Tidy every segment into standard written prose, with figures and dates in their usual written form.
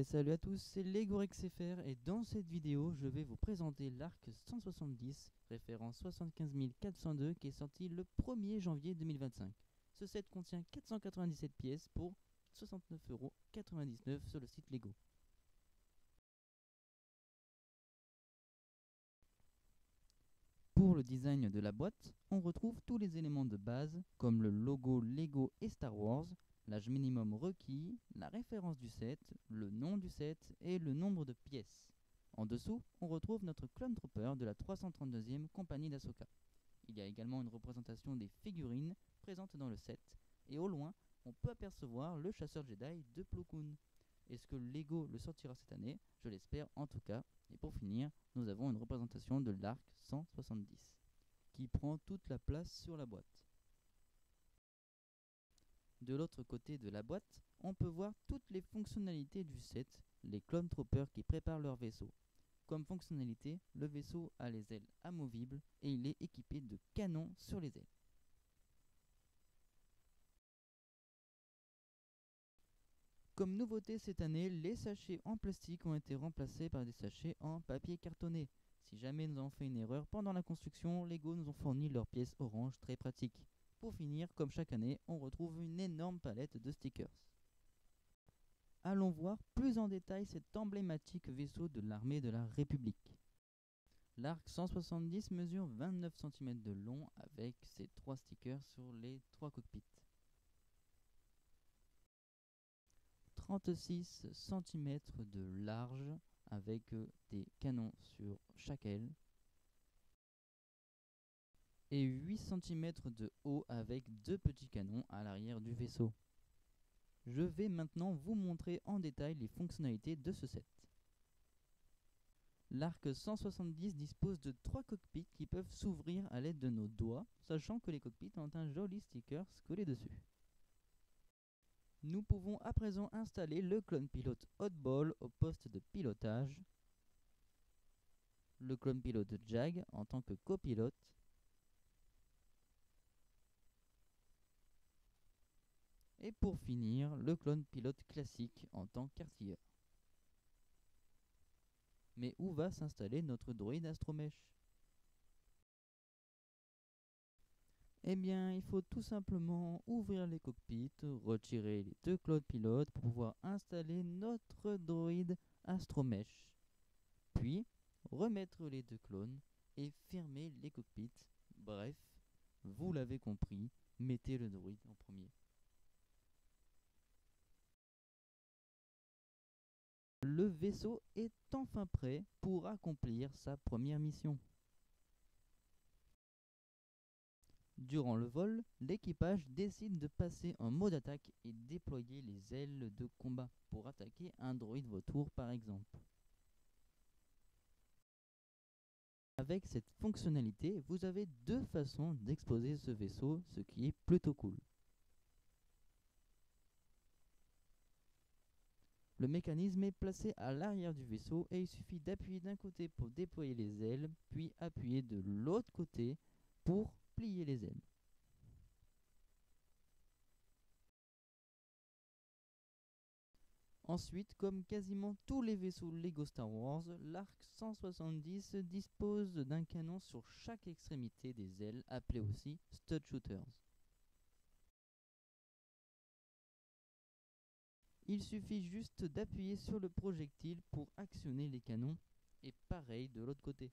Salut à tous, c'est LegoRexFR et dans cette vidéo, je vais vous présenter l'Arc 170, référence 75402 qui est sorti le 1er janvier 2025. Ce set contient 497 pièces pour 69,99€ sur le site Lego. Pour le design de la boîte, on retrouve tous les éléments de base comme le logo Lego et Star Wars, l'âge minimum requis, la référence du set, le nom du set et le nombre de pièces. En dessous, on retrouve notre Clone Trooper de la 332e compagnie d'Ahsoka. Il y a également une représentation des figurines présentes dans le set, et au loin, on peut apercevoir le chasseur Jedi de Plo Koon. Est-ce que Lego le sortira cette année? Je l'espère en tout cas. Et pour finir, nous avons une représentation de l'Arc 170, qui prend toute la place sur la boîte. De l'autre côté de la boîte, on peut voir toutes les fonctionnalités du set, les Clone Troopers qui préparent leur vaisseau. Comme fonctionnalité, le vaisseau a les ailes amovibles et il est équipé de canons sur les ailes. Comme nouveauté cette année, les sachets en plastique ont été remplacés par des sachets en papier cartonné. Si jamais nous avons fait une erreur pendant la construction, Lego nous ont fourni leurs pièces orange très pratiques. Pour finir, comme chaque année, on retrouve une énorme palette de stickers. Allons voir plus en détail cet emblématique vaisseau de l'armée de la République. L'Arc 170 mesure 29 cm de long avec ses 3 stickers sur les 3 cockpits. 36 cm de large avec des canons sur chaque aile. Et 8 cm de haut avec 2 petits canons à l'arrière du vaisseau. Je vais maintenant vous montrer en détail les fonctionnalités de ce set. L'Arc 170 dispose de 3 cockpits qui peuvent s'ouvrir à l'aide de nos doigts, sachant que les cockpits ont un joli sticker collé dessus. Nous pouvons à présent installer le clone pilote Oddball au poste de pilotage, le clone pilote Jag en tant que copilote, et pour finir, le clone pilote classique en tant qu'artilleur. Mais où va s'installer notre droïde Astromech? Eh bien, il faut tout simplement ouvrir les cockpits, retirer les 2 clones pilotes pour pouvoir installer notre droïde Astromech. Puis, remettre les 2 clones et fermer les cockpits. Bref, vous l'avez compris, mettez le droïde en premier. Le vaisseau est enfin prêt pour accomplir sa première mission. Durant le vol, l'équipage décide de passer en mode attaque et déployer les ailes de combat pour attaquer un droïde vautour par exemple. Avec cette fonctionnalité, vous avez 2 façons d'exposer ce vaisseau, ce qui est plutôt cool. Le mécanisme est placé à l'arrière du vaisseau et il suffit d'appuyer d'un côté pour déployer les ailes, puis appuyer de l'autre côté pour plier les ailes. Ensuite, comme quasiment tous les vaisseaux Lego Star Wars, l'Arc 170 dispose d'un canon sur chaque extrémité des ailes, appelé aussi Stud Shooters. Il suffit juste d'appuyer sur le projectile pour actionner les canons, et pareil de l'autre côté.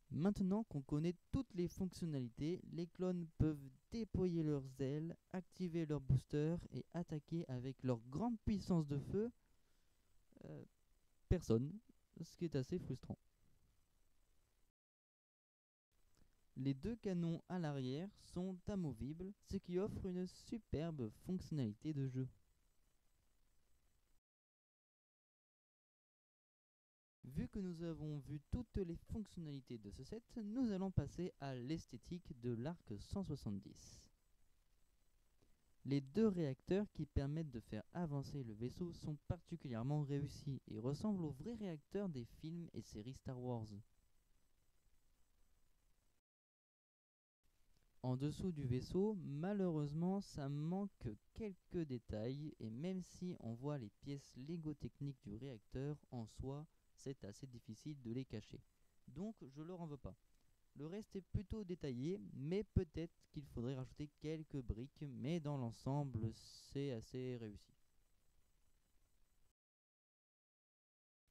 Maintenant qu'on connaît toutes les fonctionnalités, les clones peuvent déployer leurs ailes, activer leurs boosters et attaquer avec leur grande puissance de feu personne, ce qui est assez frustrant. Les 2 canons à l'arrière sont amovibles, ce qui offre une superbe fonctionnalité de jeu. Vu que nous avons vu toutes les fonctionnalités de ce set, nous allons passer à l'esthétique de l'Arc 170. Les 2 réacteurs qui permettent de faire avancer le vaisseau sont particulièrement réussis et ressemblent aux vrais réacteurs des films et séries Star Wars. En dessous du vaisseau, malheureusement, ça manque quelques détails et même si on voit les pièces Lego techniques du réacteur, en soi, c'est assez difficile de les cacher. Donc je leur en veux pas. Le reste est plutôt détaillé, mais peut-être qu'il faudrait rajouter quelques briques, mais dans l'ensemble, c'est assez réussi.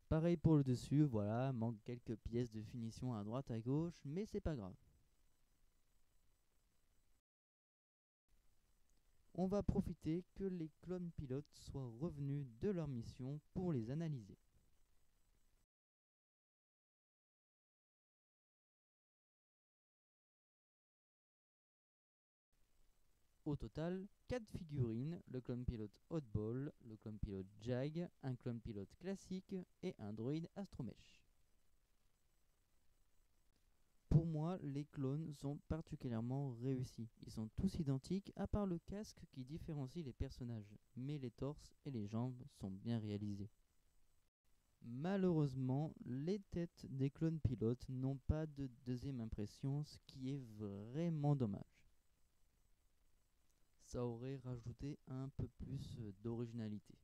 Pareil pour le dessus, voilà, manque quelques pièces de finition à droite à gauche, mais c'est pas grave. On va profiter que les clones pilotes soient revenus de leur mission pour les analyser. Au total, 4 figurines, le clone pilote Oddball, le clone pilote Jag, un clone pilote classique et un droïde Astromesh. Pour moi, les clones sont particulièrement réussis. Ils sont tous identiques à part le casque qui différencie les personnages, mais les torses et les jambes sont bien réalisés. Malheureusement, les têtes des clones pilotes n'ont pas de deuxième impression, ce qui est vraiment dommage. Ça aurait rajouté un peu plus d'originalité.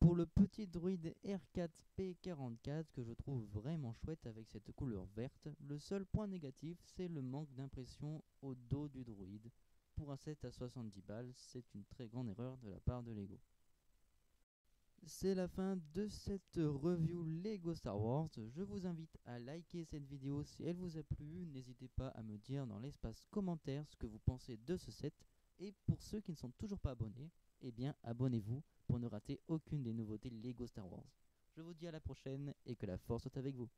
Pour le petit druide R4P44 que je trouve vraiment chouette avec cette couleur verte, le seul point négatif c'est le manque d'impression au dos du druide. Pour un set à 70 balles, c'est une très grande erreur de la part de Lego. C'est la fin de cette review Lego Star Wars. Je vous invite à liker cette vidéo si elle vous a plu. N'hésitez pas à me dire dans l'espace commentaire ce que vous pensez de ce set. Et pour ceux qui ne sont toujours pas abonnés, eh bien abonnez-vous pour ne rater aucune des nouveautés Lego Star Wars. Je vous dis à la prochaine et que la force soit avec vous.